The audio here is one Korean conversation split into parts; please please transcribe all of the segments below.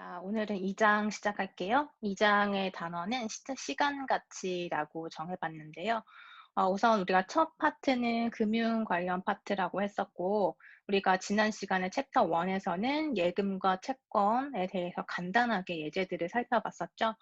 자, 오늘은 2장 시작할게요. 2장의 단어는 시간 가치라고 정해봤는데요. 우선 우리가 첫 파트는 금융 관련 파트라고 했었고, 우리가 지난 시간에 챕터 1에서는 예금과 채권에 대해서 간단하게 예제들을 살펴봤었죠.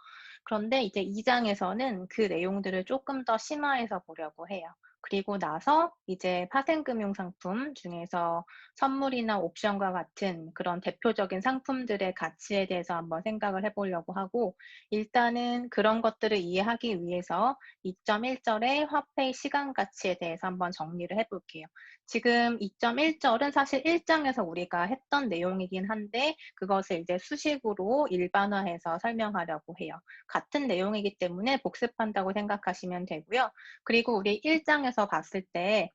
그런데 이제 2장에서는 그 내용들을 조금 더 심화해서 보려고 해요. 그리고 나서 이제 파생금융 상품 중에서 선물이나 옵션과 같은 그런 대표적인 상품들의 가치에 대해서 한번 생각을 해보려고 하고, 일단은 그런 것들을 이해하기 위해서 2.1절의 화폐의 시간 가치에 대해서 한번 정리를 해볼게요. 지금 2.1절은 사실 1장에서 우리가 했던 내용이긴 한데 그것을 이제 수식으로 일반화해서 설명하려고 해요. 같은 내용이기 때문에 복습한다고 생각하시면 되고요. 그리고 우리 1장에서 봤을 때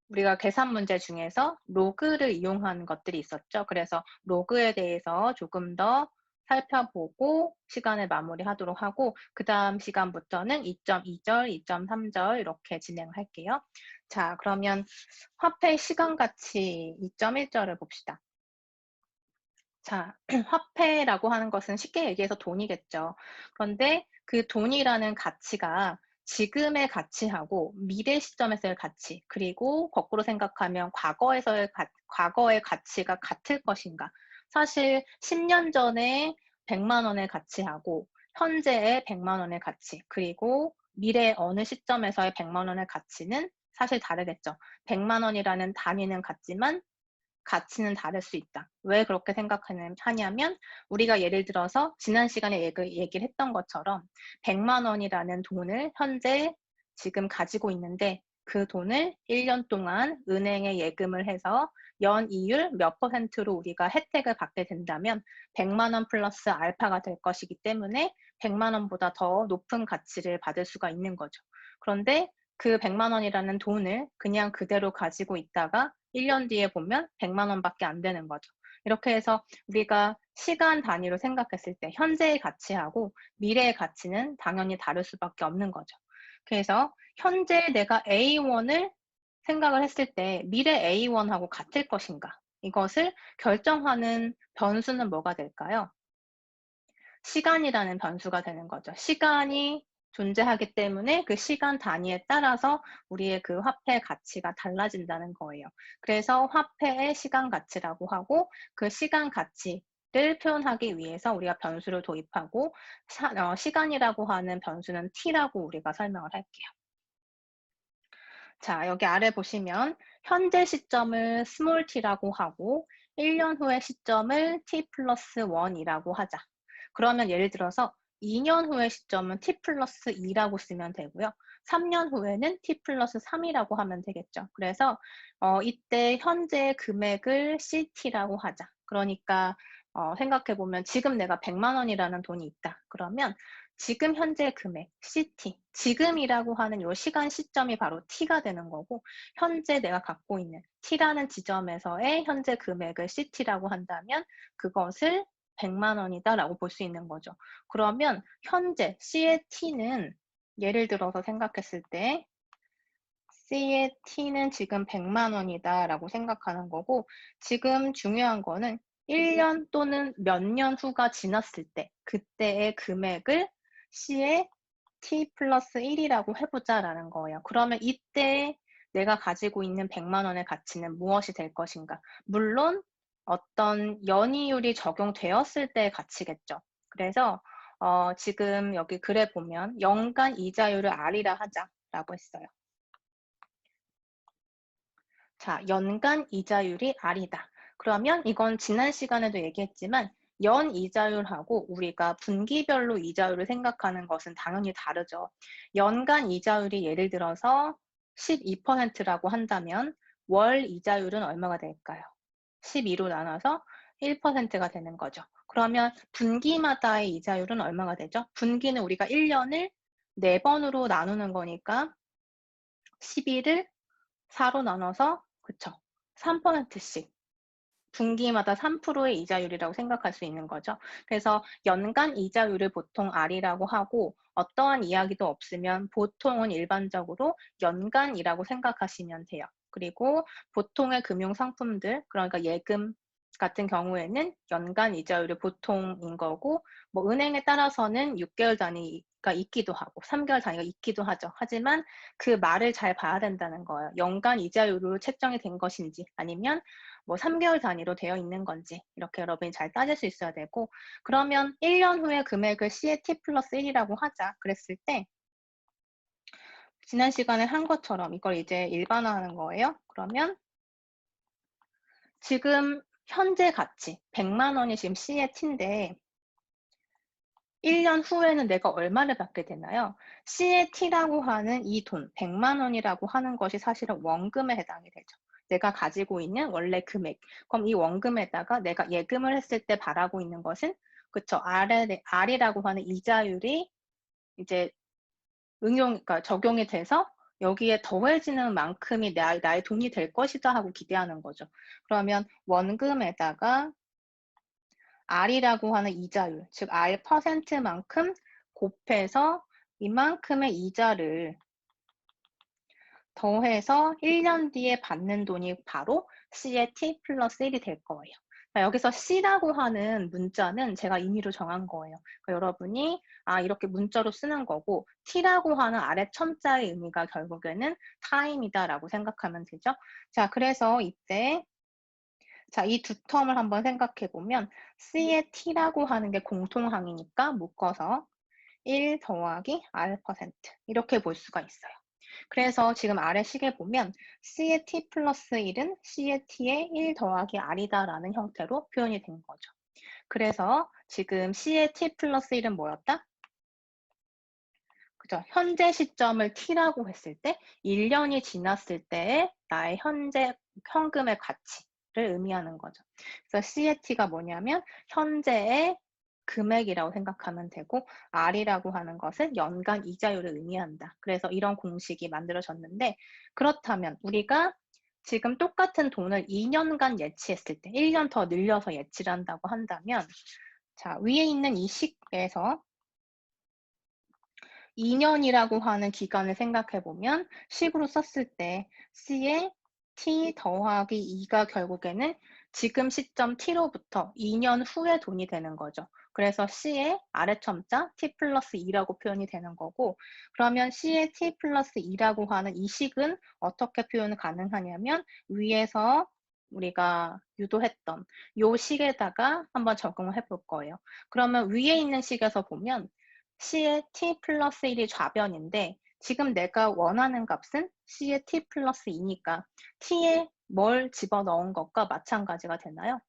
우리가 계산 문제 중에서 로그를 이용한 것들이 있었죠. 그래서 로그에 대해서 조금 더 살펴보고 시간을 마무리하도록 하고, 그 다음 시간부터는 2.2절, 2.3절 이렇게 진행할게요. 자, 그러면 화폐 시간 가치 2.1절을 봅시다. 자, 화폐라고 하는 것은 쉽게 얘기해서 돈이겠죠. 그런데 그 돈이라는 가치가 지금의 가치하고 미래 시점에서의 가치, 그리고 거꾸로 생각하면 과거의 가치가 같을 것인가. 사실 10년 전에 100만 원의 가치하고 현재의 100만 원의 가치, 그리고 미래 어느 시점에서의 100만 원의 가치는 사실 다르겠죠. 100만 원이라는 단위는 같지만 가치는 다를 수 있다. 왜 그렇게 생각하냐면 우리가 예를 들어서 지난 시간에 얘기를 했던 것처럼 100만 원이라는 돈을 현재 지금 가지고 있는데 그 돈을 1년 동안 은행에 예금을 해서 연이율 몇 %로 우리가 혜택을 받게 된다면 100만 원 플러스 알파가 될 것이기 때문에 100만 원보다 더 높은 가치를 받을 수가 있는 거죠. 그런데 그 100만 원이라는 돈을 그냥 그대로 가지고 있다가 1년 뒤에 보면 100만 원밖에 안 되는 거죠. 이렇게 해서 우리가 시간 단위로 생각했을 때 현재의 가치하고 미래의 가치는 당연히 다를 수밖에 없는 거죠. 그래서 현재 내가 A1을 생각을 했을 때 미래 A1하고 같을 것인가? 이것을 결정하는 변수는 뭐가 될까요? 시간이라는 변수가 되는 거죠. 시간이 존재하기 때문에 그 시간 단위에 따라서 우리의 그 화폐 가치가 달라진다는 거예요. 그래서 화폐의 시간 가치라고 하고, 그 시간 가치를 표현하기 위해서 우리가 변수를 도입하고, 시간이라고 하는 변수는 t라고 우리가 설명을 할게요. 자, 여기 아래 보시면 현재 시점을 스몰 t라고 하고 1년 후의 시점을 t 플러스 1이라고 하자. 그러면 예를 들어서 2년 후의 시점은 t 플러스 2라고 쓰면 되고요. 3년 후에는 t 플러스 3이라고 하면 되겠죠. 그래서 이때 현재 금액을 CT라고 하자. 그러니까 생각해보면 지금 내가 100만 원이라는 돈이 있다. 그러면 지금 현재 금액, CT, 지금이라고 하는 요 시간 시점이 바로 T가 되는 거고, 현재 내가 갖고 있는 T라는 지점에서의 현재 금액을 CT라고 한다면 그것을 100만 원이다라고 볼 수 있는 거죠. 그러면 현재 C의 T는 예를 들어서 생각했을 때 C의 T는 지금 100만 원이다라고 생각하는 거고, 지금 중요한 거는 1년 또는 몇 년 후가 지났을 때 그때의 금액을 C의 T 플러스 1이라고 해보자라는 거예요. 그러면 이때 내가 가지고 있는 100만 원의 가치는 무엇이 될 것인가? 물론 어떤 연이율이 적용되었을 때의 가치겠죠. 그래서 지금 여기 글에 보면 연간 이자율을 R이라 하자라고 했어요. 자, 연간 이자율이 R이다. 그러면 이건 지난 시간에도 얘기했지만 연 이자율하고 우리가 분기별로 이자율을 생각하는 것은 당연히 다르죠. 연간 이자율이 예를 들어서 12%라고 한다면 월 이자율은 얼마가 될까요? 12로 나눠서 1%가 되는 거죠. 그러면 분기마다의 이자율은 얼마가 되죠? 분기는 우리가 1년을 4번으로 나누는 거니까 12를 4로 나눠서 그쵸. 3%씩 분기마다 3%의 이자율이라고 생각할 수 있는 거죠. 그래서 연간 이자율을 보통 R이라고 하고 어떠한 이야기도 없으면 보통은 일반적으로 연간이라고 생각하시면 돼요. 그리고 보통의 금융 상품들, 그러니까 예금, 같은 경우에는 연간 이자율이 보통인 거고 뭐 은행에 따라서는 6개월 단위가 있기도 하고 3개월 단위가 있기도 하죠. 하지만 그 말을 잘 봐야 된다는 거예요. 연간 이자율로 책정이 된 것인지 아니면 뭐 3개월 단위로 되어 있는 건지 이렇게 여러분이 잘 따질 수 있어야 되고 그러면 1년 후에 금액을 C의 T 플러스 1이라고 하자 그랬을 때 지난 시간에 한 것처럼 이걸 이제 일반화하는 거예요. 그러면 지금 현재 가치 100만 원이 지금 C의 T인데 1년 후에는 내가 얼마를 받게 되나요? C의 T라고 하는 이 돈 100만 원이라고 하는 것이 사실은 원금에 해당이 되죠. 내가 가지고 있는 원래 금액. 그럼 이 원금에다가 내가 예금을 했을 때 바라고 있는 것은 그쵸. R이라고 하는 이자율이 이제 그러니까 적용이 돼서 여기에 더해지는 만큼이 나의 돈이 될 것이다 하고 기대하는 거죠. 그러면 원금에다가 R이라고 하는 이자율, 즉 R%만큼 곱해서 이만큼의 이자를 더해서 1년 뒤에 받는 돈이 바로 C의 T 플러스 1이 될 거예요. 여기서 C라고 하는 문자는 제가 임의로 정한 거예요. 그러니까 여러분이 이렇게 문자로 쓰는 거고 T라고 하는 아래 첨자의 의미가 결국에는 time이다라고 생각하면 되죠. 자, 그래서 이때 이 두 텀을 한번 생각해 보면 C의 T라고 하는 게 공통항이니까 묶어서 1 더하기 R% 이렇게 볼 수가 있어요. 그래서 지금 아래 식에 보면 C의 T 플러스 1은 C의 T의 1 더하기 R이다라는 형태로 표현이 된 거죠. 그래서 지금 C의 T 플러스 1은 뭐였다? 그죠? 현재 시점을 T라고 했을 때 1년이 지났을 때의 나의 현재 현금의 가치를 의미하는 거죠. 그래서 C의 T가 뭐냐면 현재의 금액이라고 생각하면 되고 R이라고 하는 것은 연간 이자율을 의미한다. 그래서 이런 공식이 만들어졌는데 그렇다면 우리가 지금 똑같은 돈을 2년간 예치했을 때 1년 더 늘려서 예치를 한다고 한다면 자 위에 있는 이 식에서 2년이라고 하는 기간을 생각해 보면 식으로 썼을 때 C의 T 더하기 2가 결국에는 지금 시점 T로부터 2년 후의 돈이 되는 거죠. 그래서 C의 아래 첨자 T 플러스 2라고 표현이 되는 거고 그러면 C의 T 플러스 2라고 하는 이 식은 어떻게 표현 가능하냐면 위에서 우리가 유도했던 요 식에다가 한번 적응을 해볼 거예요. 그러면 위에 있는 식에서 보면 C의 T 플러스 1이 좌변인데 지금 내가 원하는 값은 C의 T 플러스 2니까 T에 뭘 집어넣은 것과 마찬가지가 되나요?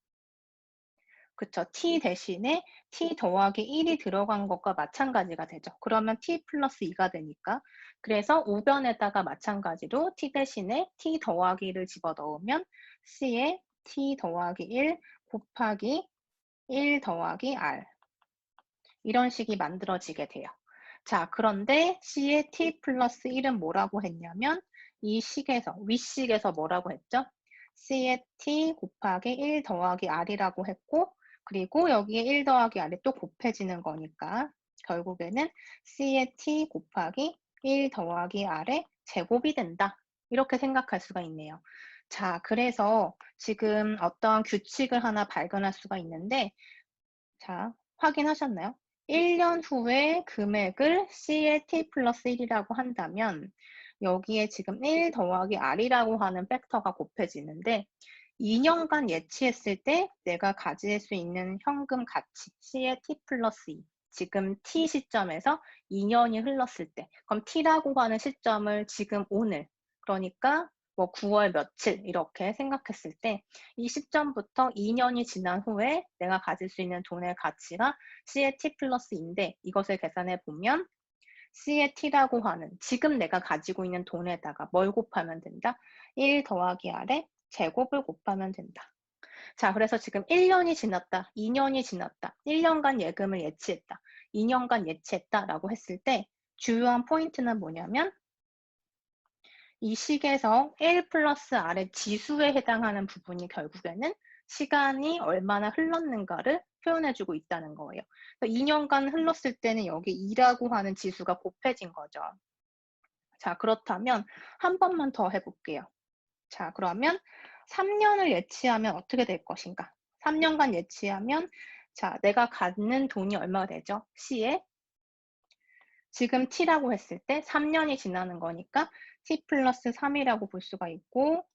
그쵸. T 대신에 T 더하기 1이 들어간 것과 마찬가지가 되죠. 그러면 T 플러스 2가 되니까 그래서 우변에다가 마찬가지로 T 대신에 T 더하기 1을 집어넣으면 C의 T 더하기 1 곱하기 1 더하기 R 이런 식이 만들어지게 돼요. 자, 그런데 C의 T 플러스 1은 뭐라고 했냐면 이 식에서, 윗식에서 뭐라고 했죠? C의 T 곱하기 1 더하기 R이라고 했고 그리고 여기에 1 더하기 R이 또 곱해지는 거니까 결국에는 C의 T 곱하기 1 더하기 R의 제곱이 된다. 이렇게 생각할 수가 있네요. 자, 그래서 지금 어떤 규칙을 하나 발견할 수가 있는데 자, 확인하셨나요? 1년 후에 금액을 C의 T 플러스 1이라고 한다면 여기에 지금 1 더하기 R이라고 하는 팩터가 곱해지는데 2년간 예치했을 때 내가 가질 수 있는 현금 가치 C의 T 플러스 2 지금 T 시점에서 2년이 흘렀을 때 그럼 T라고 하는 시점을 지금 오늘 그러니까 뭐 9월 며칠 이렇게 생각했을 때 이 시점부터 2년이 지난 후에 내가 가질 수 있는 돈의 가치가 C의 T 플러스 2인데 이것을 계산해 보면 C의 T라고 하는 지금 내가 가지고 있는 돈에다가 뭘 곱하면 된다? 1 더하기 R에 제곱을 곱하면 된다. 자, 그래서 지금 1년이 지났다, 2년이 지났다, 1년간 예금을 예치했다, 2년간 예치했다라고 했을 때 주요한 포인트는 뭐냐면 이 식에서 1 플러스 R의 지수에 해당하는 부분이 결국에는 시간이 얼마나 흘렀는가를 표현해주고 있다는 거예요. 2년간 흘렀을 때는 여기 2라고 하는 지수가 곱해진 거죠. 자, 그렇다면 한 번만 더 해볼게요. 자, 그러면 3년을 예치하면 어떻게 될 것인가? 3년간 예치하면 자, 내가 갖는 돈이 얼마가 되죠? C에 지금 T라고 했을 때 3년이 지나는 거니까 T 플러스 3이라고 볼 수가 있고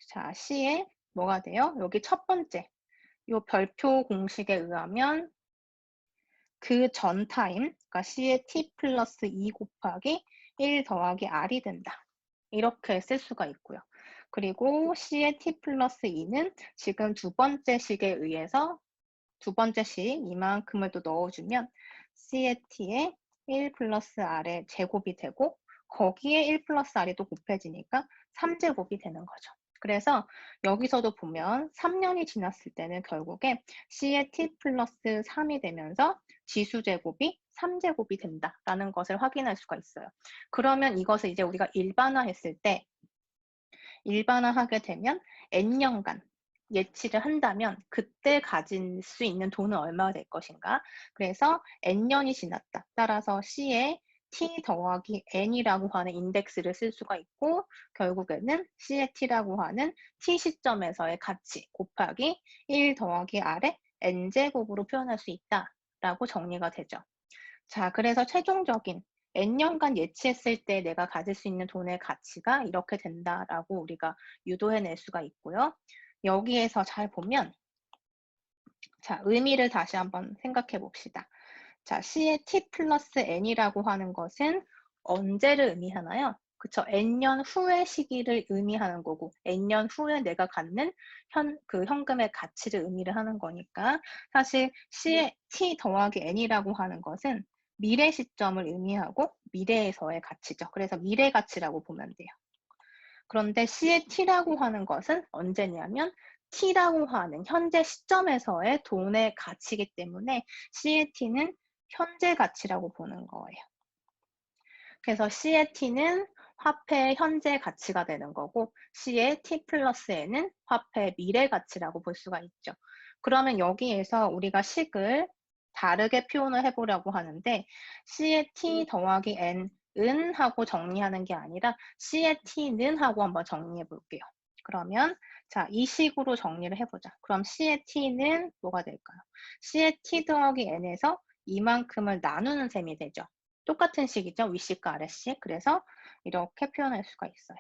자, C에 뭐가 돼요? 여기 첫 번째 요 별표 공식에 의하면 그 전 타임, 그러니까 C의 T 플러스 2 곱하기 1 더하기 R이 된다. 이렇게 쓸 수가 있고요. 그리고 C의 T 플러스 2는 지금 두 번째 식에 의해서 두 번째 식 이만큼을 또 넣어주면 C의 T에 1 플러스 R의 제곱이 되고 거기에 1 플러스 R이 또 곱해지니까 3제곱이 되는 거죠. 그래서 여기서도 보면 3년이 지났을 때는 결국에 C의 T 플러스 3이 되면서 지수제곱이 3제곱이 된다라는 것을 확인할 수가 있어요. 그러면 이것을 이제 우리가 일반화했을 때 일반화하게 되면 N년간 예치를 한다면 그때 가질 수 있는 돈은 얼마가 될 것인가? 그래서 N년이 지났다. 따라서 C에 T 더하기 N이라고 하는 인덱스를 쓸 수가 있고 결국에는 C의 T라고 하는 T 시점에서의 가치 곱하기 1 더하기 R의 N제곱으로 표현할 수 있다라고 정리가 되죠. 자, 그래서 최종적인 N년간 예치했을 때 내가 가질 수 있는 돈의 가치가 이렇게 된다라고 우리가 유도해낼 수가 있고요. 여기에서 잘 보면 자, 의미를 다시 한번 생각해 봅시다. 자, C의 T 플러스 N이라고 하는 것은 언제를 의미하나요? 그쵸. N년 후의 시기를 의미하는 거고 N년 후에 내가 갖는 그 현금의 가치를 의미를 하는 거니까 사실 C의 T 더하기 N이라고 하는 것은 미래 시점을 의미하고 미래에서의 가치죠. 그래서 미래 가치라고 보면 돼요. 그런데 C의 T라고 하는 것은 언제냐면 T라고 하는 현재 시점에서의 돈의 가치이기 때문에 C의 T는 현재 가치라고 보는 거예요. 그래서 C의 T는 화폐의 현재 가치가 되는 거고 C의 T 플러스 N은 화폐의 미래 가치라고 볼 수가 있죠. 그러면 여기에서 우리가 식을 다르게 표현을 해보려고 하는데 C의 T 더하기 N은 하고 정리하는 게 아니라 C의 T는 하고 한번 정리해 볼게요. 그러면 자, 이 식으로 정리를 해보자. 그럼 C의 T는 뭐가 될까요? C의 T 더하기 N에서 이만큼을 나누는 셈이 되죠. 똑같은 식이죠. 윗식과 아래식. 그래서 이렇게 표현할 수가 있어요.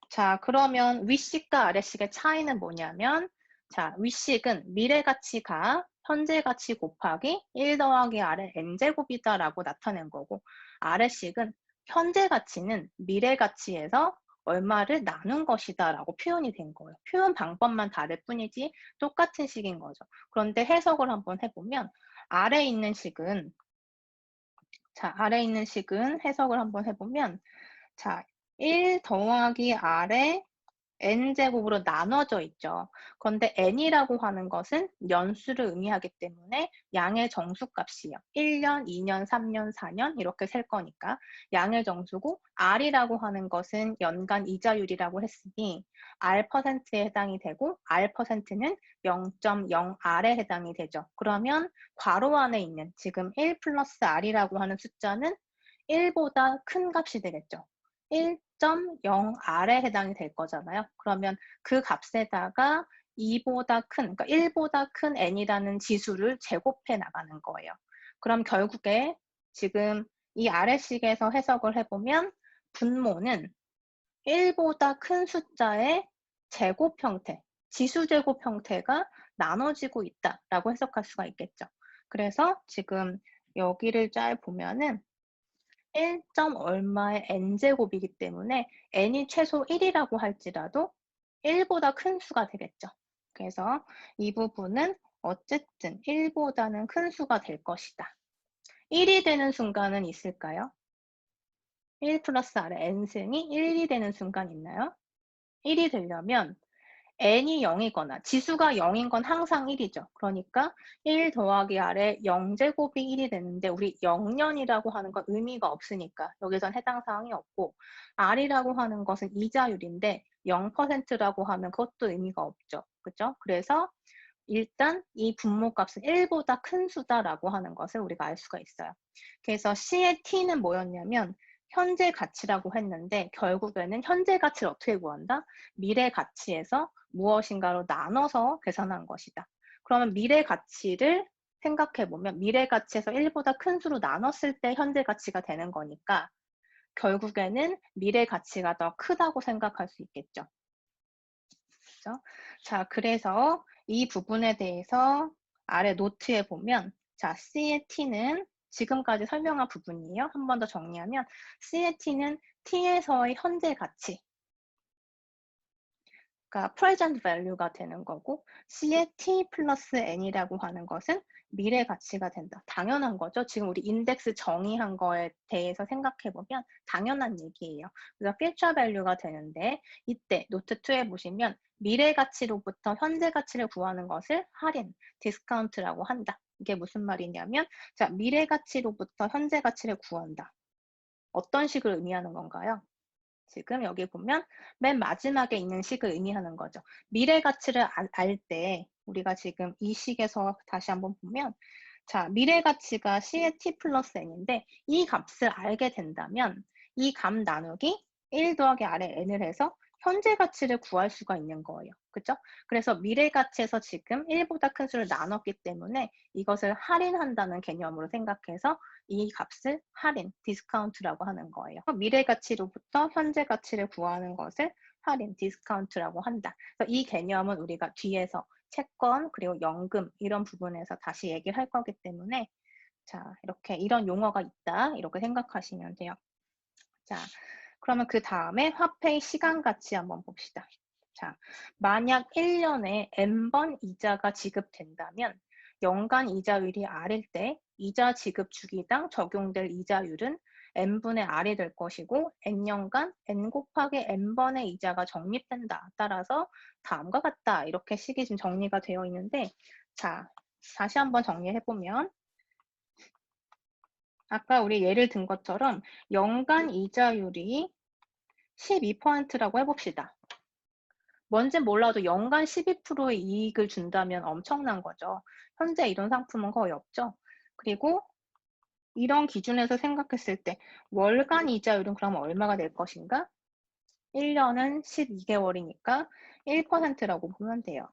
자, 그러면 윗식과 아래식의 차이는 뭐냐면 자, 윗식은 미래가치가 현재가치 곱하기 1 더하기 R의 N제곱이다라고 나타낸 거고 아래식은 현재가치는 미래가치에서 얼마를 나눈 것이다 라고 표현이 된 거예요. 표현 방법만 다를 뿐이지 똑같은 식인 거죠. 그런데 해석을 한번 해보면 아래에 있는 식은 자, 아래에 있는 식은 해석을 한번 해보면 자, 1 더하기 R의 n제곱으로 나눠져 있죠. 그런데 n이라고 하는 것은 연수를 의미하기 때문에 양의 정수값이요. 1년, 2년, 3년, 4년 이렇게 셀 거니까 양의 정수고 r이라고 하는 것은 연간 이자율이라고 했으니 r%에 해당이 되고 r%는 0.0r에 해당이 되죠. 그러면 괄호 안에 있는 지금 1 플러스 r이라고 하는 숫자는 1보다 큰 값이 되겠죠. 1.0R에 해당이 될 거잖아요. 그러면 그 값에다가 2보다 큰, 그러니까 1보다 큰 n이라는 지수를 제곱해 나가는 거예요. 그럼 결국에 지금 이 아래식에서 해석을 해보면 분모는 1보다 큰 숫자의 제곱 형태, 지수 제곱 형태가 나눠지고 있다라고 해석할 수가 있겠죠. 그래서 지금 여기를 잘 보면은 1. 얼마의 n제곱이기 때문에 n이 최소 1이라고 할지라도 1보다 큰 수가 되겠죠. 그래서 이 부분은 어쨌든 1보다는 큰 수가 될 것이다. 1이 되는 순간은 있을까요? 1 플러스 R의 n승이 1이 되는 순간 있나요? 1이 되려면 n이 0이거나 지수가 0인 건 항상 1이죠. 그러니까 1 더하기 R의 0제곱이 1이 되는데 우리 0년이라고 하는 건 의미가 없으니까 여기선 해당 사항이 없고 R이라고 하는 것은 이자율인데 0%라고 하면 그것도 의미가 없죠. 그죠? 그래서 일단 이 분모값은 1보다 큰 수다라고 하는 것을 우리가 알 수가 있어요. 그래서 C의 T는 뭐였냐면 현재 가치라고 했는데 결국에는 현재 가치를 어떻게 구한다? 미래 가치에서 무엇인가로 나눠서 계산한 것이다. 그러면 미래 가치를 생각해 보면 미래 가치에서 1보다 큰 수로 나눴을 때 현재 가치가 되는 거니까 결국에는 미래 가치가 더 크다고 생각할 수 있겠죠. 그죠? 자, 그래서 이 부분에 대해서 아래 노트에 보면 자, C의 T는 지금까지 설명한 부분이에요. 한 번 더 정리하면 C의 T는 T에서의 현재 가치, 그러니까 present value가 되는 거고 C의 T 플러스 N이라고 하는 것은 미래 가치가 된다. 당연한 거죠. 지금 우리 인덱스 정의한 거에 대해서 생각해 보면 당연한 얘기예요. 그래서 future value가 되는데 이때 노트 2에 보시면 미래 가치로부터 현재 가치를 구하는 것을 할인, 디스카운트라고 한다. 이게 무슨 말이냐면 자, 미래 가치로부터 현재 가치를 구한다. 어떤 식을 의미하는 건가요? 지금 여기 보면 맨 마지막에 있는 식을 의미하는 거죠. 미래 가치를 알 때 우리가 지금 이 식에서 다시 한번 보면 자, 미래 가치가 C의 T 플러스 N인데 이 값을 알게 된다면 이 값 나누기 1 더하기 아래 N을 해서 현재 가치를 구할 수가 있는 거예요. 그죠? 그래서 미래 가치에서 지금 1보다 큰 수를 나눴기 때문에 이것을 할인한다는 개념으로 생각해서 이 값을 할인, 디스카운트라고 하는 거예요. 미래 가치로부터 현재 가치를 구하는 것을 할인, 디스카운트라고 한다. 그래서 이 개념은 우리가 뒤에서 채권 그리고 연금 이런 부분에서 다시 얘기를 할 거기 때문에 자, 이렇게 이런 용어가 있다. 이렇게 생각하시면 돼요. 자, 그러면 그 다음에 화폐의 시간 가치 한번 봅시다. 자, 만약 1년에 n번 이자가 지급된다면 연간 이자율이 R일 때 이자 지급 주기당 적용될 이자율은 n분의 R이 될 것이고 n년간 n 곱하기 n번의 이자가 적립된다. 따라서 다음과 같다. 이렇게 식이 지금 정리가 되어 있는데 자, 다시 한번 정리해보면 아까 우리 예를 든 것처럼 연간 이자율이 12%라고 해봅시다. 뭔진 몰라도 연간 12%의 이익을 준다면 엄청난 거죠. 현재 이런 상품은 거의 없죠. 그리고 이런 기준에서 생각했을 때 월간 이자율은 그러면 얼마가 될 것인가? 1년은 12개월이니까 1%라고 보면 돼요.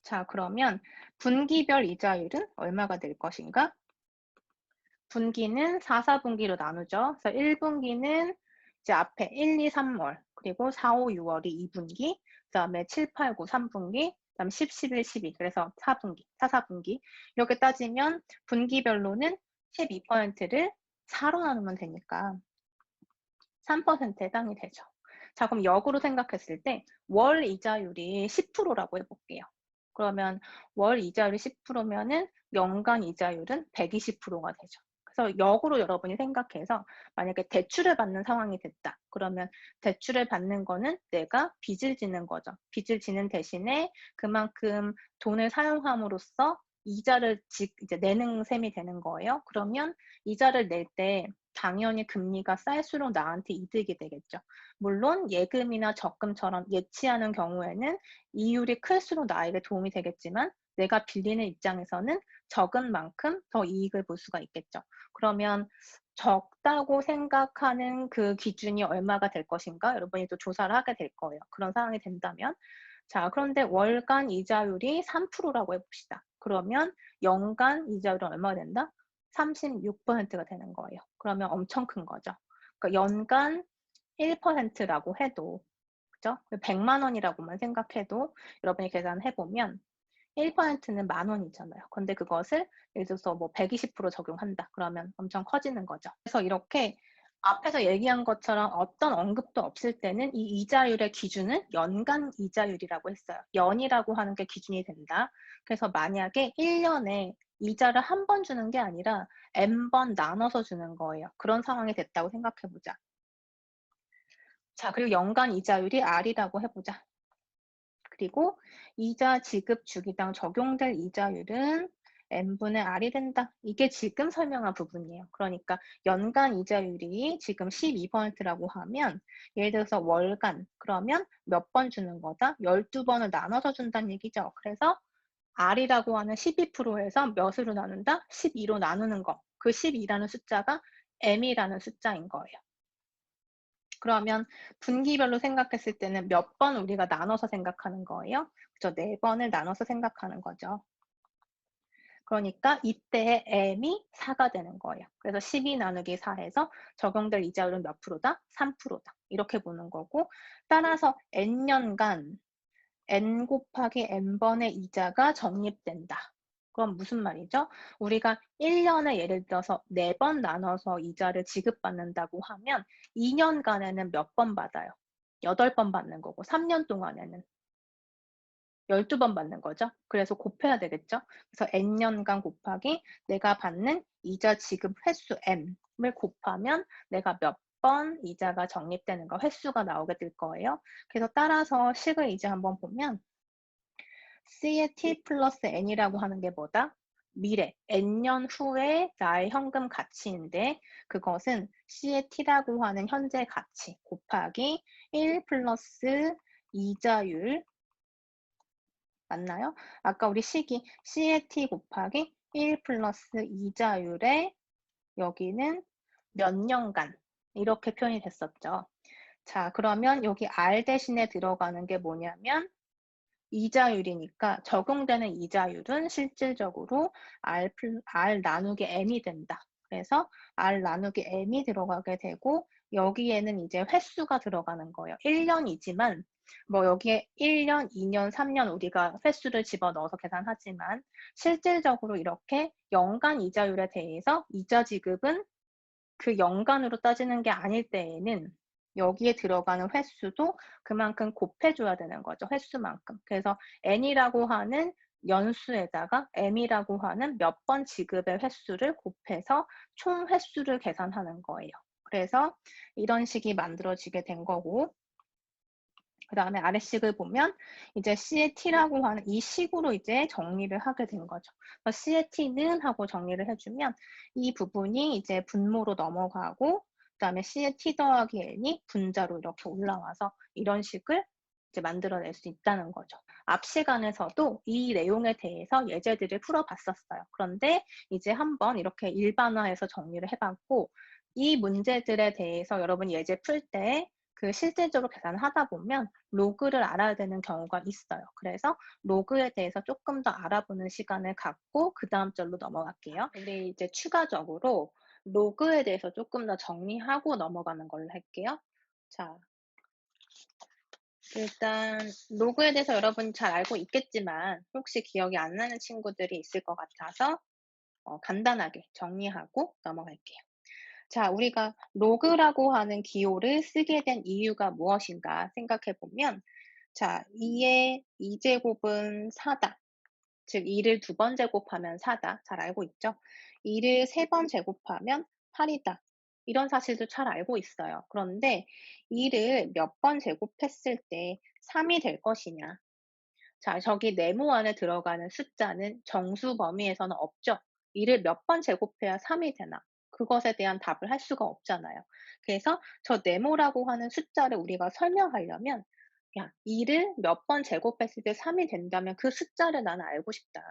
자, 그러면 분기별 이자율은 얼마가 될 것인가? 분기는 4, 4분기로 나누죠. 그래서 1분기는 이제 앞에 1, 2, 3월, 그리고 4, 5, 6월이 2분기, 그 다음에 7, 8, 9, 3분기, 그 다음 10, 11, 12, 그래서 4분기, 4, 4분기. 이렇게 따지면 분기별로는 12%를 4로 나누면 되니까 3%에 해당이 되죠. 자, 그럼 역으로 생각했을 때 월 이자율이 10%라고 해볼게요. 그러면 월 이자율이 10%면은 연간 이자율은 120%가 되죠. 그래서 역으로 여러분이 생각해서 만약에 대출을 받는 상황이 됐다. 그러면 대출을 받는 거는 내가 빚을 지는 거죠. 빚을 지는 대신에 그만큼 돈을 사용함으로써 이자를 이제 내는 셈이 되는 거예요. 그러면 이자를 낼 때 당연히 금리가 쌀수록 나한테 이득이 되겠죠. 물론 예금이나 적금처럼 예치하는 경우에는 이율이 클수록 나에게 도움이 되겠지만 내가 빌리는 입장에서는 적은 만큼 더 이익을 볼 수가 있겠죠. 그러면 적다고 생각하는 그 기준이 얼마가 될 것인가? 여러분이 또 조사를 하게 될 거예요. 그런 상황이 된다면. 자, 그런데 월간 이자율이 3%라고 해봅시다. 그러면 연간 이자율은 얼마가 된다? 36%가 되는 거예요. 그러면 엄청 큰 거죠. 그러니까 연간 1%라고 해도, 그죠? 100만 원이라고만 생각해도 여러분이 계산해보면 1%는 10,000원이잖아요. 근데 그것을 예를 들어서 뭐 120% 적용한다. 그러면 엄청 커지는 거죠. 그래서 이렇게 앞에서 얘기한 것처럼 어떤 언급도 없을 때는 이 이자율의 기준은 연간 이자율이라고 했어요. 연이라고 하는 게 기준이 된다. 그래서 만약에 1년에 이자를 한 번 주는 게 아니라 n번 나눠서 주는 거예요. 그런 상황이 됐다고 생각해보자. 자, 그리고 연간 이자율이 R이라고 해보자. 그리고 이자 지급 주기당 적용될 이자율은 n분의 R이 된다. 이게 지금 설명한 부분이에요. 그러니까 연간 이자율이 지금 12%라고 하면 예를 들어서 월간 그러면 몇 번 주는 거다? 12번을 나눠서 준다는 얘기죠. 그래서 R이라고 하는 12%에서 몇으로 나눈다? 12로 나누는 거. 그 12라는 숫자가 M이라는 숫자인 거예요. 그러면 분기별로 생각했을 때는 몇 번 우리가 나눠서 생각하는 거예요? 그죠? 4번을 나눠서 생각하는 거죠. 그러니까 이때의 m이 4가 되는 거예요. 그래서 12 나누기 4 해서 적용될 이자율은 몇 프로다? 3%다. 이렇게 보는 거고, 따라서 n년간 n 곱하기 n번의 이자가 적립된다. 그럼 무슨 말이죠? 우리가 1년에 예를 들어서 4번 나눠서 이자를 지급받는다고 하면 2년간에는 몇 번 받아요? 8번 받는 거고 3년 동안에는 12번 받는 거죠. 그래서 곱해야 되겠죠. 그래서 n년간 곱하기 내가 받는 이자 지급 횟수 m을 곱하면 내가 몇 번 이자가 적립되는가 횟수가 나오게 될 거예요. 그래서 따라서 식을 이제 한번 보면 C의 T 플러스 N이라고 하는 게 뭐다? 미래, N년 후에 나의 현금 가치인데 그것은 C의 T라고 하는 현재 가치 곱하기 1 플러스 이자율 맞나요? 아까 우리 식이 C의 T 곱하기 1 플러스 이자율에 여기는 몇 년간 이렇게 표현이 됐었죠. 자, 그러면 여기 R 대신에 들어가는 게 뭐냐면 이자율이니까 적용되는 이자율은 실질적으로 R 나누기 M이 된다. 그래서 R 나누기 M이 들어가게 되고 여기에는 이제 횟수가 들어가는 거예요. 1년이지만 뭐 여기에 1년, 2년, 3년 우리가 횟수를 집어넣어서 계산하지만 실질적으로 이렇게 연간 이자율에 대해서 이자 지급은 그 연간으로 따지는 게 아닐 때에는 여기에 들어가는 횟수도 그만큼 곱해줘야 되는 거죠. 횟수만큼. 그래서 n이라고 하는 연수에다가 m이라고 하는 몇 번 지급의 횟수를 곱해서 총 횟수를 계산하는 거예요. 그래서 이런 식이 만들어지게 된 거고 그 다음에 아래식을 보면 이제 C의 T라고 하는 이 식으로 이제 정리를 하게 된 거죠. 그래서 C의 T는 하고 정리를 해주면 이 부분이 이제 분모로 넘어가고 그 다음에 C의 T 더하기 N이 분자로 이렇게 올라와서 이런 식을 이제 만들어낼 수 있다는 거죠. 앞 시간에서도 이 내용에 대해서 예제들을 풀어봤었어요. 그런데 이제 한번 이렇게 일반화해서 정리를 해봤고 이 문제들에 대해서 여러분 예제 풀때 그 실질적으로 계산을 하다 보면 로그를 알아야 되는 경우가 있어요. 그래서 로그에 대해서 조금 더 알아보는 시간을 갖고 그 다음 절로 넘어갈게요. 우리 이제 추가적으로 로그에 대해서 조금 더 정리하고 넘어가는 걸로 할게요. 자, 일단 로그에 대해서 여러분 잘 알고 있겠지만 혹시 기억이 안 나는 친구들이 있을 것 같아서 간단하게 정리하고 넘어갈게요. 자, 우리가 로그라고 하는 기호를 쓰게 된 이유가 무엇인가 생각해 보면, 자, 2의 2제곱은 4다. 즉, 2를 2번 제곱하면 4다. 잘 알고 있죠? 2를 3번 제곱하면 8이다. 이런 사실도 잘 알고 있어요. 그런데 2를 몇 번 제곱했을 때 3이 될 것이냐? 자, 저기 네모 안에 들어가는 숫자는 정수 범위에서는 없죠. 2를 몇 번 제곱해야 3이 되나? 그것에 대한 답을 할 수가 없잖아요. 그래서 저 네모라고 하는 숫자를 우리가 설명하려면 야, 2를 몇 번 제곱했을 때 3이 된다면 그 숫자를 나는 알고 싶다.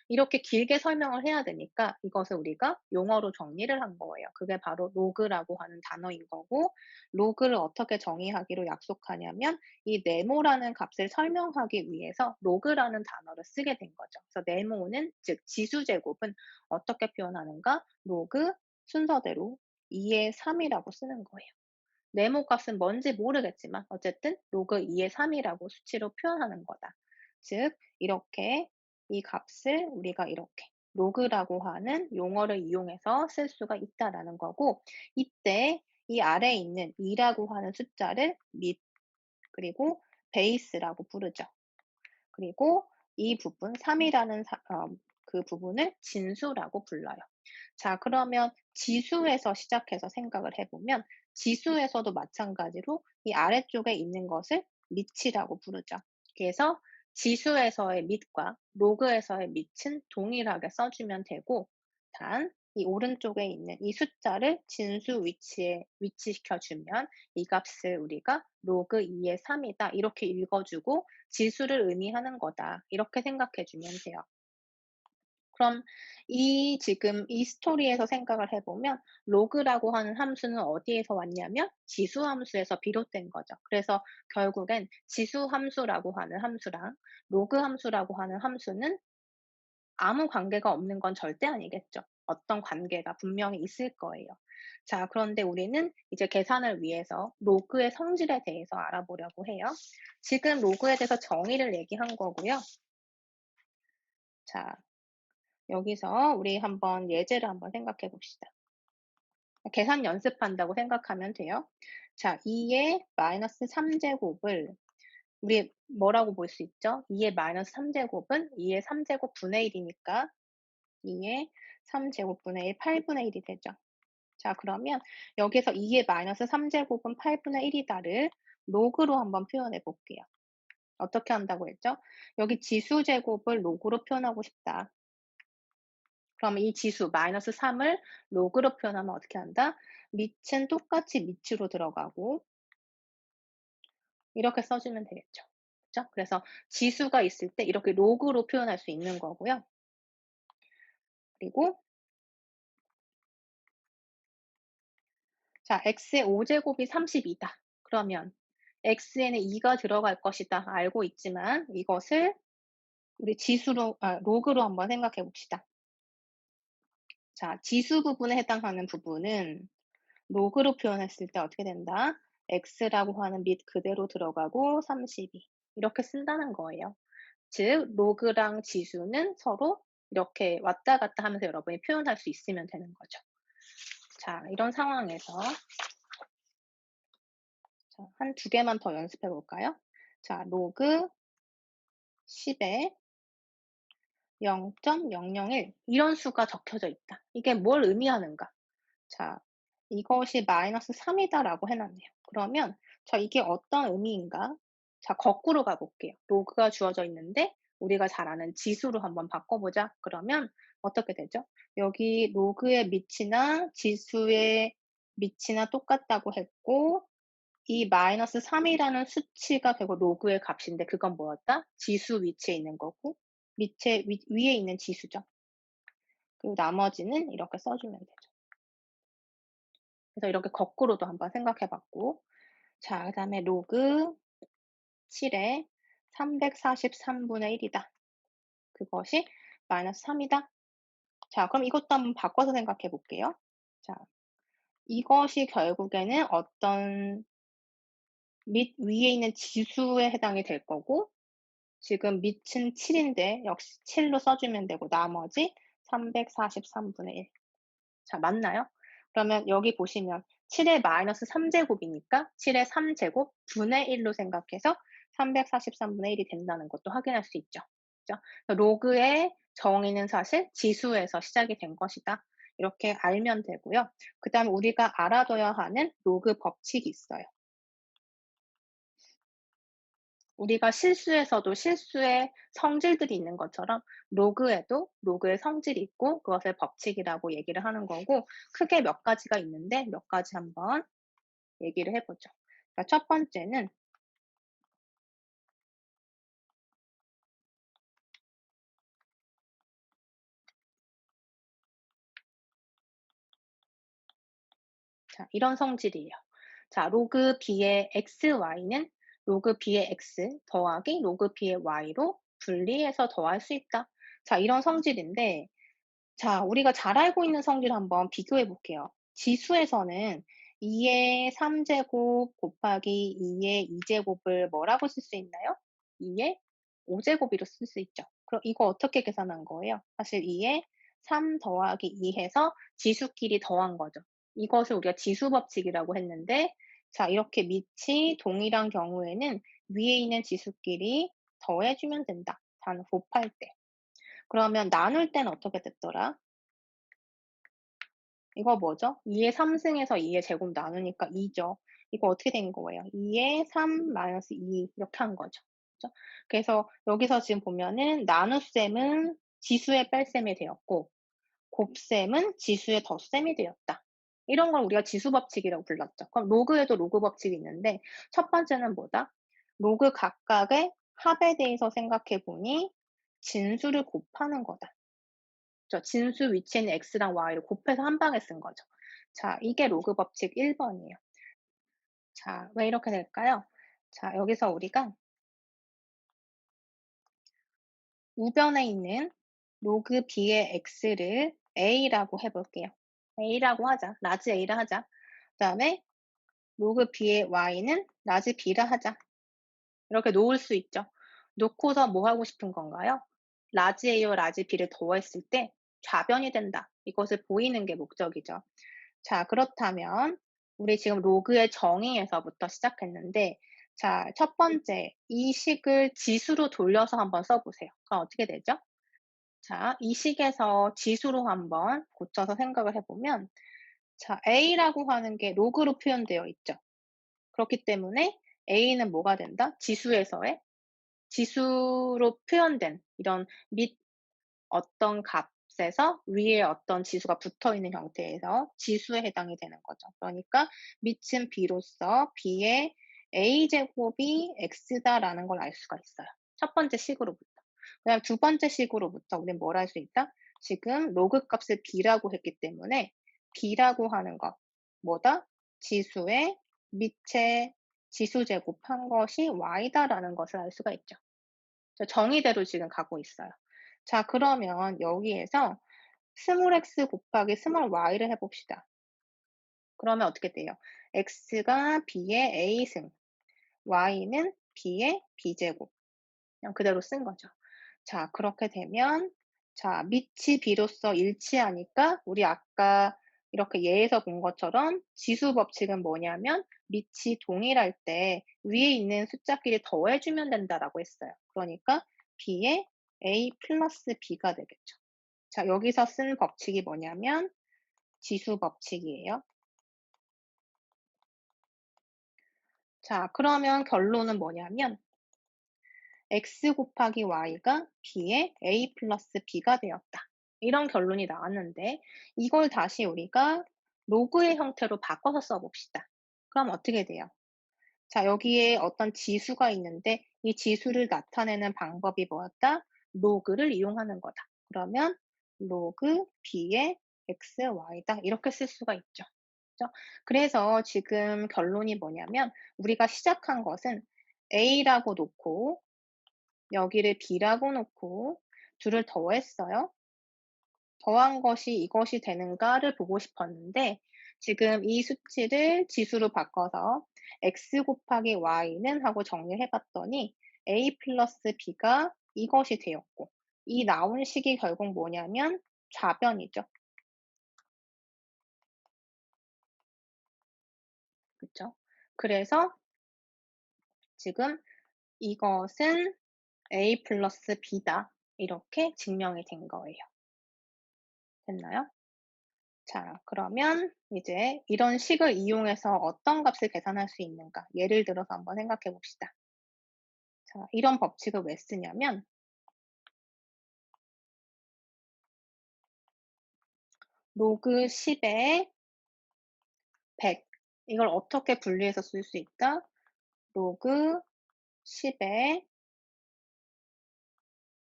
이렇게 길게 설명을 해야 되니까 이것을 우리가 용어로 정리를 한 거예요. 그게 바로 로그라고 하는 단어인 거고, 로그를 어떻게 정의하기로 약속하냐면 이 네모라는 값을 설명하기 위해서 로그라는 단어를 쓰게 된 거죠. 그래서 네모는 즉 지수 제곱은 어떻게 표현하는가? 로그 순서대로 2의 3이라고 쓰는 거예요. 네모 값은 뭔지 모르겠지만 어쨌든 로그 2의 3이라고 수치로 표현하는 거다. 즉 이렇게 이 값을 우리가 이렇게 로그라고 하는 용어를 이용해서 쓸 수가 있다라는 거고 이때 이 아래에 있는 2라고 하는 숫자를 밑 그리고 베이스라고 부르죠. 그리고 이 부분 3이라는 그 부분을 진수라고 불러요. 자, 그러면 지수에서 시작해서 생각을 해보면 지수에서도 마찬가지로 이 아래쪽에 있는 것을 밑이라고 부르죠. 그래서 지수에서의 밑과 로그에서의 밑은 동일하게 써주면 되고 단 이 오른쪽에 있는 이 숫자를 진수 위치에 위치시켜주면 이 값을 우리가 로그 2의 3이다 이렇게 읽어주고 지수를 의미하는 거다 이렇게 생각해 주면 돼요. 그럼 지금 이 스토리에서 생각을 해 보면 로그라고 하는 함수는 어디에서 왔냐면 지수 함수에서 비롯된 거죠. 그래서 결국엔 지수 함수라고 하는 함수랑 로그 함수라고 하는 함수는 아무 관계가 없는 건 절대 아니겠죠. 어떤 관계가 분명히 있을 거예요. 자, 그런데 우리는 이제 계산을 위해서 로그의 성질에 대해서 알아보려고 해요. 지금 로그에 대해서 정의를 얘기한 거고요. 자, 여기서 우리 한번 예제를 한번 생각해 봅시다. 계산 연습한다고 생각하면 돼요. 자, 2의 마이너스 3제곱을 우리 뭐라고 볼 수 있죠? 2의 마이너스 3제곱은 2의 3제곱 분의 1이니까 2의 3제곱분의 1, 8분의 1이 되죠. 자, 그러면 여기서 2의 마이너스 3제곱은 8분의 1이다를 로그로 한번 표현해 볼게요. 어떻게 한다고 했죠? 여기 지수 제곱을 로그로 표현하고 싶다. 그러면 이 지수 마이너스 3을 로그로 표현하면 어떻게 한다? 밑은 똑같이 밑으로 들어가고 이렇게 써주면 되겠죠. 그죠? 그래서 지수가 있을 때 이렇게 로그로 표현할 수 있는 거고요. 그리고 자, x의 5제곱이 32다. 그러면 x에는 2가 들어갈 것이다. 알고 있지만 이것을 우리 로그로 한번 생각해 봅시다. 자, 지수 부분에 해당하는 부분은 로그로 표현했을 때 어떻게 된다? x라고 하는 밑 그대로 들어가고 32 이렇게 쓴다는 거예요. 즉 로그랑 지수는 서로 이렇게 왔다 갔다 하면서 여러분이 표현할 수 있으면 되는 거죠. 자, 이런 상황에서 한 두 개만 더 연습해 볼까요? 자, 로그 10에 0.001 이런 수가 적혀져 있다. 이게 뭘 의미하는가? 자, 이것이 마이너스 3이다라고 해놨네요. 그러면 이게 어떤 의미인가? 자, 거꾸로 가볼게요. 로그가 주어져 있는데 우리가 잘 아는 지수로 한번 바꿔보자. 그러면 어떻게 되죠? 여기 로그의 밑이나 지수의 밑이나 똑같다고 했고 이 마이너스 3이라는 수치가 결국 로그의 값인데 그건 뭐였다? 지수 위치에 있는 거고 위에 있는 지수죠. 그리고 나머지는 이렇게 써주면 되죠. 그래서 이렇게 거꾸로도 한번 생각해 봤고 자, 그 다음에 로그 7에 343분의 1이다. 그것이 마이너스 3이다. 자, 그럼 이것도 한번 바꿔서 생각해 볼게요. 자, 이것이 결국에는 어떤 밑 위에 있는 지수에 해당이 될 거고 지금 밑은 7인데 역시 7로 써주면 되고 나머지 343분의 1. 자, 맞나요? 그러면 여기 보시면 7의 마이너스 3제곱이니까 7의 3제곱 분의 1로 생각해서 343분의 1이 된다는 것도 확인할 수 있죠. 그죠? 로그의 정의는 사실 지수에서 시작이 된 것이다. 이렇게 알면 되고요. 그 다음에 우리가 알아둬야 하는 로그 법칙이 있어요. 우리가 실수에서도 실수의 성질들이 있는 것처럼 로그에도 로그의 성질이 있고 그것을 법칙이라고 얘기를 하는 거고 크게 몇 가지가 있는데 몇 가지 한번 얘기를 해보죠. 그러니까 첫 번째는 자, 이런 성질이에요. 자, 로그 b의 xy는 로그 b의 x 더하기 로그 b의 y로 분리해서 더할 수 있다. 자, 이런 성질인데 자, 우리가 잘 알고 있는 성질 한번 비교해 볼게요. 지수에서는 2의 3제곱 곱하기 2의 2제곱을 뭐라고 쓸 수 있나요? 2의 5제곱으로 쓸 수 있죠. 그럼 이거 어떻게 계산한 거예요? 사실 2의 3 더하기 2 해서 지수끼리 더한 거죠. 이것을 우리가 지수 법칙이라고 했는데 자, 이렇게 밑이 동일한 경우에는 위에 있는 지수끼리 더해주면 된다. 단 곱할 때. 그러면 나눌 때는 어떻게 됐더라? 이거 뭐죠? 2의 3승에서 2의 제곱 나누니까 2죠. 이거 어떻게 된 거예요? 2의 3 마이너스 2 이렇게 한 거죠. 그죠? 그래서 여기서 지금 보면은 나눗셈은 지수의 뺄셈이 되었고 곱셈은 지수의 덧셈이 되었다. 이런 걸 우리가 지수 법칙이라고 불렀죠. 그럼 로그에도 로그 법칙이 있는데 첫 번째는 뭐다? 로그 각각의 합에 대해서 생각해 보니 진수를 곱하는 거다. 진수 위치에 있는 x랑 y를 곱해서 한 방에 쓴 거죠. 자, 이게 로그 법칙 1번이에요. 자, 왜 이렇게 될까요? 자, 여기서 우리가 우변에 있는 로그 b의 x를 a라고 해 볼게요. a라고 하자. 라지 a라 하자. 그다음에 로그 b의 y는 라지 b라 하자. 이렇게 놓을 수 있죠. 놓고서 뭐 하고 싶은 건가요? 라지 a와 라지 b를 더했을 때 좌변이 된다. 이것을 보이는 게 목적이죠. 자, 그렇다면 우리 지금 로그의 정의에서부터 시작했는데, 자, 첫 번째 이 식을 지수로 돌려서 한번 써 보세요. 그럼 어떻게 되죠? 자, 이 식에서 지수로 한번 고쳐서 생각을 해 보면, 자, a라고 하는 게 로그로 표현되어 있죠. 그렇기 때문에 a는 뭐가 된다? 지수에서의 지수로 표현된 이런 밑 어떤 값에서 위에 어떤 지수가 붙어 있는 형태에서 지수에 해당이 되는 거죠. 그러니까 밑은 b로서 b의 a 제곱이 x다라는 걸 알 수가 있어요. 첫 번째 식으로부터. 그다음에 두 번째 식으로부터 우리는 뭘 할 수 있다? 지금 로그 값을 b라고 했기 때문에 b라고 하는 것 뭐다? 지수의 밑에 지수 제곱한 것이 y다라는 것을 알 수가 있죠. 정의대로 지금 가고 있어요. 자, 그러면 여기에서 스몰 x 곱하기 스몰 y를 해 봅시다. 그러면 어떻게 돼요? x가 b의 a승, y는 b의 b제곱. 그냥 그대로 쓴 거죠. 자, 그렇게 되면 자, 밑이 b로서 일치하니까 우리 아까 이렇게 예에서 본 것처럼 지수 법칙은 뭐냐면 밑이 동일할 때 위에 있는 숫자끼리 더해 주면 된다라고 했어요. 그러니까 b의 a 플러스 b가 되겠죠. 자, 여기서 쓴 법칙이 뭐냐면 지수 법칙이에요. 자, 그러면 결론은 뭐냐면 x 곱하기 y가 b의 a 플러스 b가 되었다. 이런 결론이 나왔는데 이걸 다시 우리가 로그의 형태로 바꿔서 써봅시다. 그럼 어떻게 돼요? 자, 여기에 어떤 지수가 있는데 이 지수를 나타내는 방법이 뭐였다? 로그를 이용하는 거다. 그러면 로그 b의 x, y다. 이렇게 쓸 수가 있죠. 그죠? 그래서 지금 결론이 뭐냐면 우리가 시작한 것은 a라고 놓고 여기를 b라고 놓고 둘을 더했어요. 더한 것이 이것이 되는가를 보고 싶었는데 지금 이 수치를 지수로 바꿔서 x 곱하기 y는 하고 정리를 해봤더니 a 플러스 b가 이것이 되었고 이 나온 식이 결국 뭐냐면 좌변이죠. 그쵸? 그래서 지금 이것은 a 플러스 b다. 이렇게 증명이 된 거예요. 됐나요? 자, 그러면 이제 이런 식을 이용해서 어떤 값을 계산할 수 있는가? 예를 들어서 한번 생각해 봅시다. 자, 이런 법칙을 왜 쓰냐면 로그 10에 100 이걸 어떻게 분리해서 쓸 수 있다? 로그 10에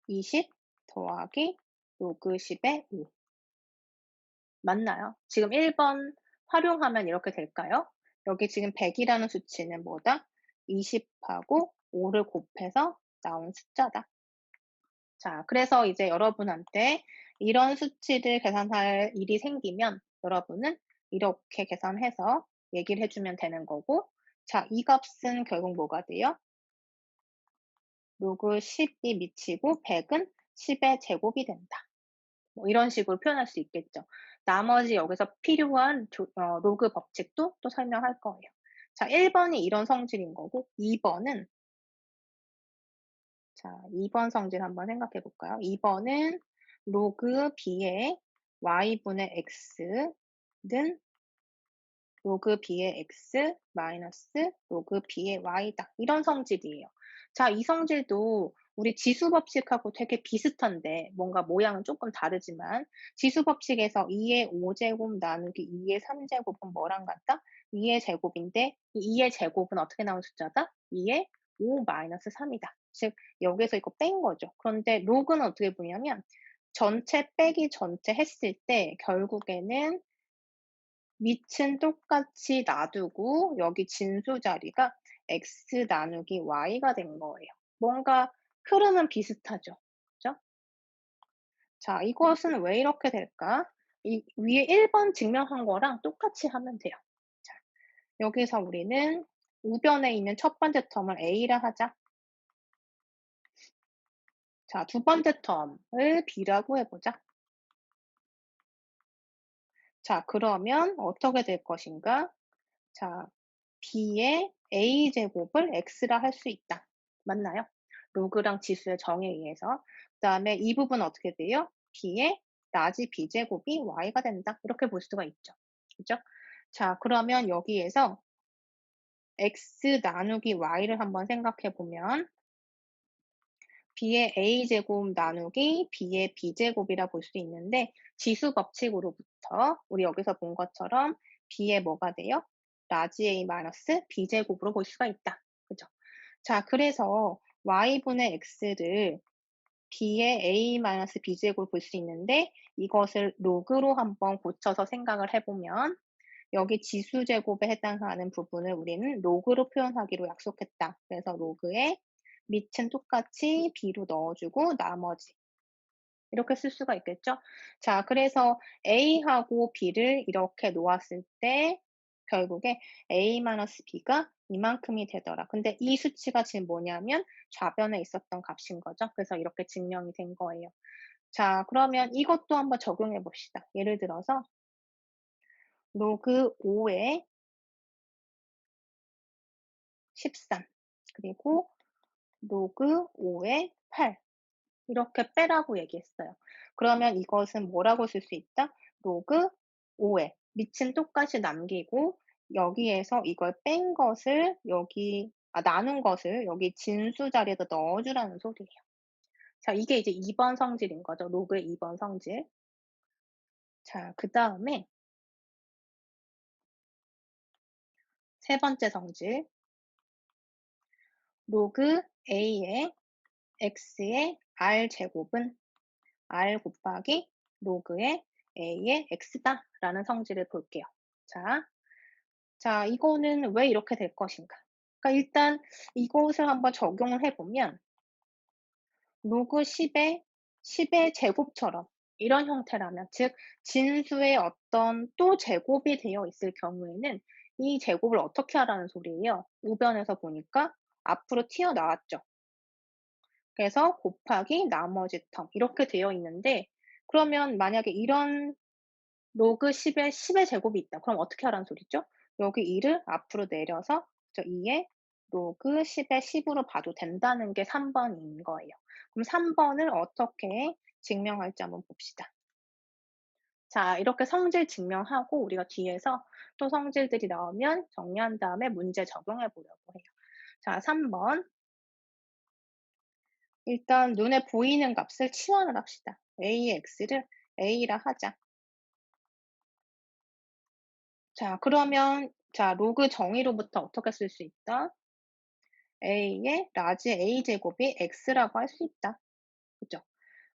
20 더하기 로그 10에 5 맞나요? 지금 1번 활용하면 이렇게 될까요? 여기 지금 100이라는 수치는 뭐다? 20하고 5를 곱해서 나온 숫자다. 자, 그래서 이제 여러분한테 이런 수치를 계산할 일이 생기면 여러분은 이렇게 계산해서 얘기를 해주면 되는 거고, 자, 이 값은 결국 뭐가 돼요? 로그 10이 미치고 100은 10의 제곱이 된다. 뭐 이런 식으로 표현할 수 있겠죠. 나머지 여기서 필요한 로그 법칙도 또 설명할 거예요. 자, 1번이 이런 성질인 거고, 2번은 자, 2번 성질 한번 생각해 볼까요? 2번은 로그 b의 y분의 x는 로그 b의 x 마이너스 로그 b의 y다. 이런 성질이에요. 자, 이 성질도 우리 지수 법칙하고 되게 비슷한데 뭔가 모양은 조금 다르지만 지수 법칙에서 2의 5제곱 나누기 2의 3제곱은 뭐랑 같다? 2의 제곱인데 이 2의 제곱은 어떻게 나온 숫자다? 2의 5 마이너스 3이다. 즉 여기서 이거 뺀 거죠. 그런데 로그는 어떻게 보냐면 전체 빼기 전체 했을 때 결국에는 밑은 똑같이 놔두고 여기 진수 자리가 x 나누기 y가 된 거예요. 뭔가 흐름은 비슷하죠. 그죠? 자, 이것은 왜 이렇게 될까? 이 위에 1번 증명한 거랑 똑같이 하면 돼요. 자, 여기서 우리는 우변에 있는 첫 번째 텀을 a라 하자. 자, 두 번째 텀을 b라고 해 보자. 자, 그러면 어떻게 될 것인가? 자, b의 a 제곱을 x라 할 수 있다. 맞나요? 로그랑 지수의 정에 의해서. 그다음에 이 부분은 어떻게 돼요? b의 라지 b 제곱이 y가 된다. 이렇게 볼 수가 있죠. 그죠? 자, 그러면 여기에서 x 나누기 y를 한번 생각해 보면 b의 a 제곱 나누기 b의 b 제곱이라 볼 수 있는데 지수 법칙으로부터 우리 여기서 본 것처럼 b의 뭐가 돼요? 라지 a 마이너스 b 제곱으로 볼 수가 있다. 그죠? 자, 그래서 y분의 x를 b의 a 마이너스 b 제곱을 볼 수 있는데 이것을 로그로 한번 고쳐서 생각을 해보면 여기 지수 제곱에 해당하는 부분을 우리는 로그로 표현하기로 약속했다. 그래서 로그에 밑은 똑같이 b로 넣어주고 나머지 이렇게 쓸 수가 있겠죠. 자, 그래서 a하고 b를 이렇게 놓았을 때 결국에 a-b가 이만큼이 되더라. 근데 이 수치가 지금 뭐냐면 좌변에 있었던 값인 거죠. 그래서 이렇게 증명이 된 거예요. 자, 그러면 이것도 한번 적용해 봅시다. 예를 들어서 로그 5의 13 그리고 로그 5의 8 이렇게 빼라고 얘기했어요. 그러면 이것은 뭐라고 쓸 수 있다? 로그 5의 밑은 똑같이 남기고 여기에서 이걸 뺀 것을 여기 나눈 것을 여기 진수 자리에다 넣어 주라는 소리예요. 자, 이게 이제 2번 성질인 거죠. 로그의 2번 성질. 자, 그다음에 세 번째 성질. 로그 a의 x의 r 제곱은 r 곱하기 로그의 a의 x다라는 성질을 볼게요. 자, 자, 이거는 왜 이렇게 될 것인가? 그러니까 일단 이것을 한번 적용을 해 보면 로그 10의 제곱처럼 이런 형태라면 즉 진수의 어떤 또 제곱이 되어 있을 경우에는 이 제곱을 어떻게 하라는 소리예요? 우변에서 보니까 앞으로 튀어나왔죠. 그래서 곱하기 나머지 텀 이렇게 되어 있는데 그러면 만약에 이런 로그 10의 제곱이 있다. 그럼 어떻게 하라는 소리죠? 여기 2를 앞으로 내려서 2의 로그 10의 10으로 봐도 된다는 게 3번인 거예요. 그럼 3번을 어떻게 증명할지 한번 봅시다. 자, 이렇게 성질 증명하고 우리가 뒤에서 또 성질들이 나오면 정리한 다음에 문제 적용해 보려고 해요. 자, 3번. 일단 눈에 보이는 값을 치환을 합시다. AX를 A라 하자. 자, 그러면 자, 로그 정의로부터 어떻게 쓸 수 있다? A의 라지 A 제곱이 X라고 할 수 있다. 그죠?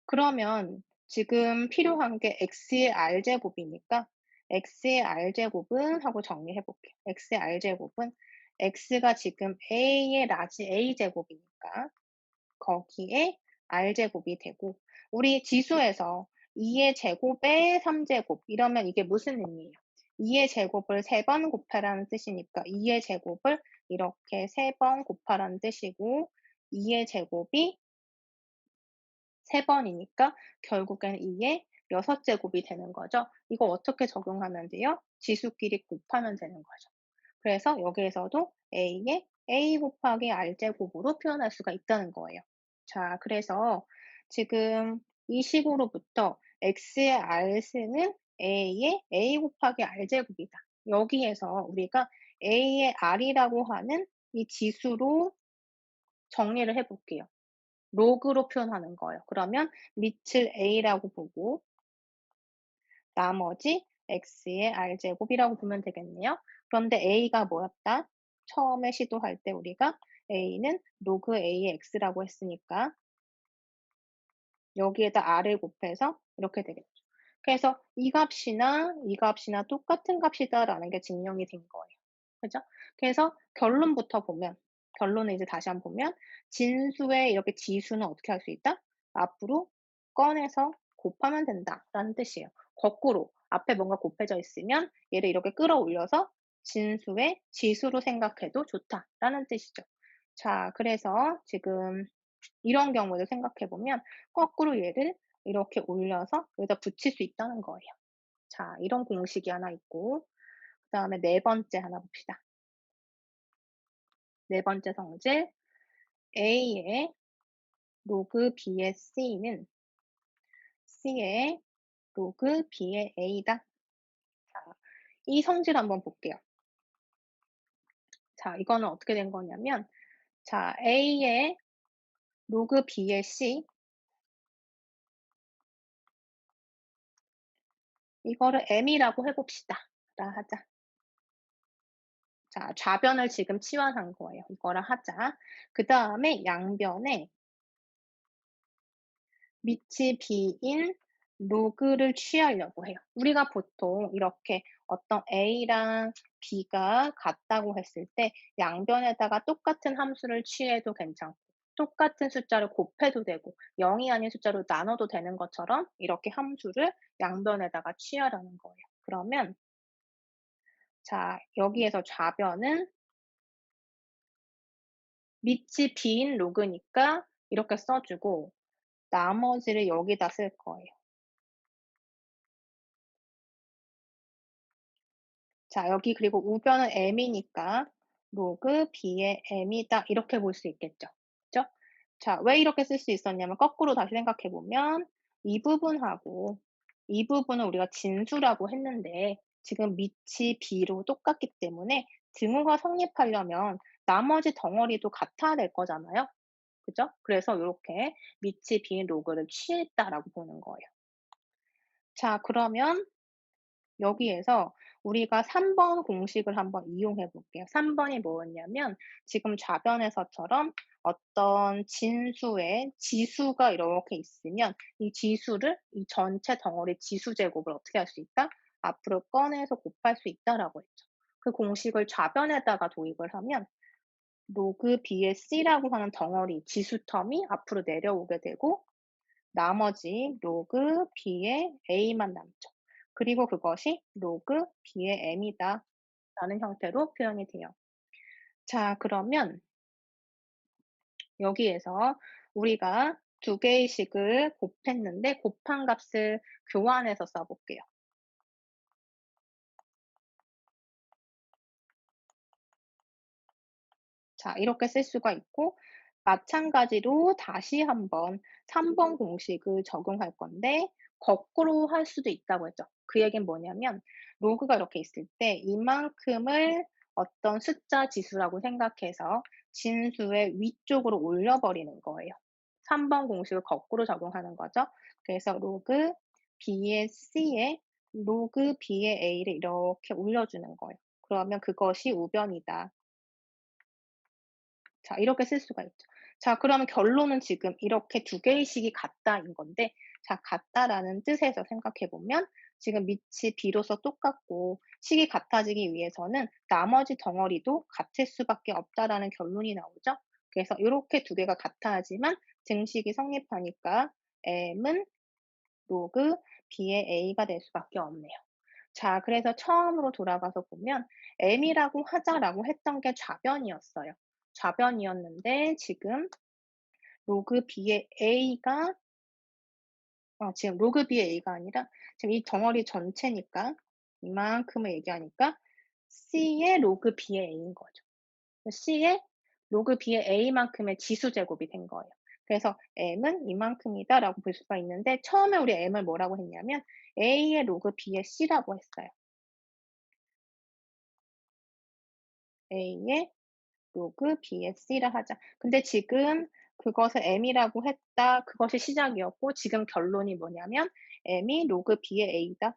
그러면 지금 필요한 게 X의 R 제곱이니까 X의 R 제곱은 하고 정리해 볼게요. X의 R 제곱은 X가 지금 A의 라지 A 제곱이니까 거기에 R 제곱이 되고 우리 지수에서 2의 제곱에 3제곱 이러면 이게 무슨 의미예요? 2의 제곱을 3번 곱하라는 뜻이니까 2의 제곱을 이렇게 3번 곱하라는 뜻이고 2의 제곱이 3번이니까 결국엔 2의 6제곱이 되는 거죠. 이거 어떻게 적용하면 돼요? 지수끼리 곱하면 되는 거죠. 그래서 여기에서도 A의 A 곱하기 R제곱으로 표현할 수가 있다는 거예요. 자, 그래서 지금 이 식으로부터 X의 R승은 A의 A 곱하기 R제곱이다. 여기에서 우리가 A의 R이라고 하는 이 지수로 정리를 해 볼게요. 로그로 표현하는 거예요. 그러면 밑을 A라고 보고 나머지 x의 r제곱이라고 보면 되겠네요. 그런데 a가 뭐였다? 처음에 시도할 때 우리가 a는 로그 a의 x라고 했으니까 여기에다 r을 곱해서 이렇게 되겠죠. 그래서 이 값이나 이 값이나 똑같은 값이다라는 게 증명이 된 거예요. 그죠? 그래서 결론부터 보면 결론을 이제 다시 한번 보면 진수의 이렇게 지수는 어떻게 할 수 있다? 앞으로 꺼내서 곱하면 된다라는 뜻이에요. 거꾸로 앞에 뭔가 곱해져 있으면 얘를 이렇게 끌어올려서 진수의 지수로 생각해도 좋다라는 뜻이죠. 자, 그래서 지금 이런 경우를 생각해 보면 거꾸로 얘를 이렇게 올려서 여기다 붙일 수 있다는 거예요. 자, 이런 공식이 하나 있고 그다음에 네 번째 하나 봅시다. 네 번째 성질 A의 로그 B의 C는 C의 로그 B의 A다. 자, 이 성질 한번 볼게요. 자, 이거는 어떻게 된 거냐면 자, A의 로그 B의 C 이거를 M이라고 해 봅시다. 라 하자. 자, 좌변을 지금 치환한 거예요. 이거를 하자. 그다음에 양변에 밑이 B인 로그를 취하려고 해요. 우리가 보통 이렇게 어떤 A랑 B가 같다고 했을 때 양변에다가 똑같은 함수를 취해도 괜찮고 똑같은 숫자를 곱해도 되고 0이 아닌 숫자로 나눠도 되는 것처럼 이렇게 함수를 양변에다가 취하라는 거예요. 그러면 자, 여기에서 좌변은 밑이 B인 로그니까 이렇게 써 주고 나머지를 여기다 쓸 거예요. 자, 여기 그리고 우변은 m이니까 로그 b의 m이다 이렇게 볼 수 있겠죠. 그죠? 자, 왜 이렇게 쓸 수 있었냐면 거꾸로 다시 생각해 보면 이 부분하고 이 부분은 우리가 진수라고 했는데 지금 밑이 b로 똑같기 때문에 등호가 성립하려면 나머지 덩어리도 같아야 될 거잖아요. 그죠? 그래서 요렇게 밑이 b인 로그를 취했다라고 보는 거예요. 자, 그러면 여기에서 우리가 3번 공식을 한번 이용해 볼게요. 3 번이 뭐였냐면 지금 좌변에서처럼 어떤 진수의 지수가 이렇게 있으면 이 지수를 이 전체 덩어리 지수 제곱을 어떻게 할 수 있다? 앞으로 꺼내서 곱할 수 있다라고 했죠. 그 공식을 좌변에다가 도입을 하면 로그 b의 c라고 하는 덩어리 지수 텀이 앞으로 내려오게 되고 나머지 로그 b의 a만 남죠. 그리고 그것이 로그 b의 m이다 라는 형태로 표현이 돼요. 자, 그러면 여기에서 우리가 두 개의 식을 곱했는데 곱한 값을 교환해서 써 볼게요. 자, 이렇게 쓸 수가 있고 마찬가지로 다시 한번 3번 공식을 적용할 건데 거꾸로 할 수도 있다고 했죠. 그 얘기는 뭐냐면 로그가 이렇게 있을 때 이만큼을 어떤 숫자 지수라고 생각해서 진수의 위쪽으로 올려 버리는 거예요. 3번 공식을 거꾸로 적용하는 거죠. 그래서 로그 b의 c에 로그 b의 a를 이렇게 올려주는 거예요. 그러면 그것이 우변이다. 자, 이렇게 쓸 수가 있죠. 자, 그러면 결론은 지금 이렇게 두 개의 식이 같다인 건데 자, 같다라는 뜻에서 생각해 보면 지금 밑이 비로소 똑같고 식이 같아지기 위해서는 나머지 덩어리도 같을 수밖에 없다라는 결론이 나오죠. 그래서 요렇게 두 개가 같아야지만 등식이 성립하니까 m은 로그 b의 a가 될 수밖에 없네요. 자, 그래서 처음으로 돌아가서 보면 m이라고 하자라고 했던 게 좌변이었어요. 좌변이었는데 지금 로그 b의 a가 지금 로그 b의 a가 아니라 지금 이 덩어리 전체니까 이만큼을 얘기하니까 c의 로그 b의 a인 거죠. c의 로그 b의 a만큼의 지수 제곱이 된 거예요. 그래서 m은 이만큼이다라고 볼 수가 있는데 처음에 우리 m을 뭐라고 했냐면 a의 로그 b의 c라고 했어요. a의 로그 bs라 하자. 근데 지금 그것을 m이라고 했다. 그것이 시작이었고 지금 결론이 뭐냐면 m이 로그 b의 a다.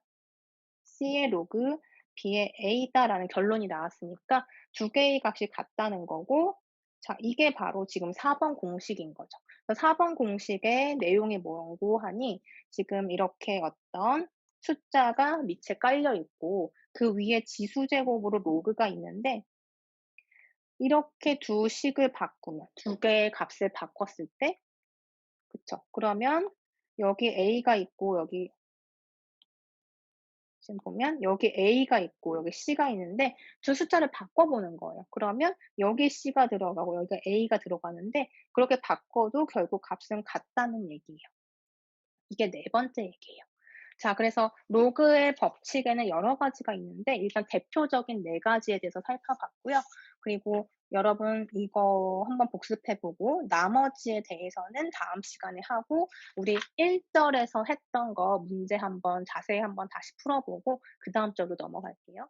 c의 로그 b의 a다라는 결론이 나왔으니까 두 개의 값이 같다는 거고 자, 이게 바로 지금 4번 공식인 거죠. 그래서 4번 공식의 내용이 뭐고 하니 지금 이렇게 어떤 숫자가 밑에 깔려 있고 그 위에 지수 제곱으로 로그가 있는데 이렇게 두 식을 바꾸면 두 개의 값을 바꿨을 때 그쵸. 그러면 여기 A가 있고 여기 지금 보면 여기 A가 있고 여기 C가 있는데 두 숫자를 바꿔 보는 거예요. 그러면 여기 C가 들어가고 여기가 A가 들어가는데 그렇게 바꿔도 결국 값은 같다는 얘기예요. 이게 네 번째 얘기예요. 자, 그래서 로그의 법칙에는 여러 가지가 있는데 일단 대표적인 네 가지에 대해서 살펴봤고요. 그리고 여러분 이거 한번 복습해 보고 나머지에 대해서는 다음 시간에 하고 우리 1 절에서 했던 거 문제 한번 자세히 한번 다시 풀어 보고 그다음 절로 넘어갈게요.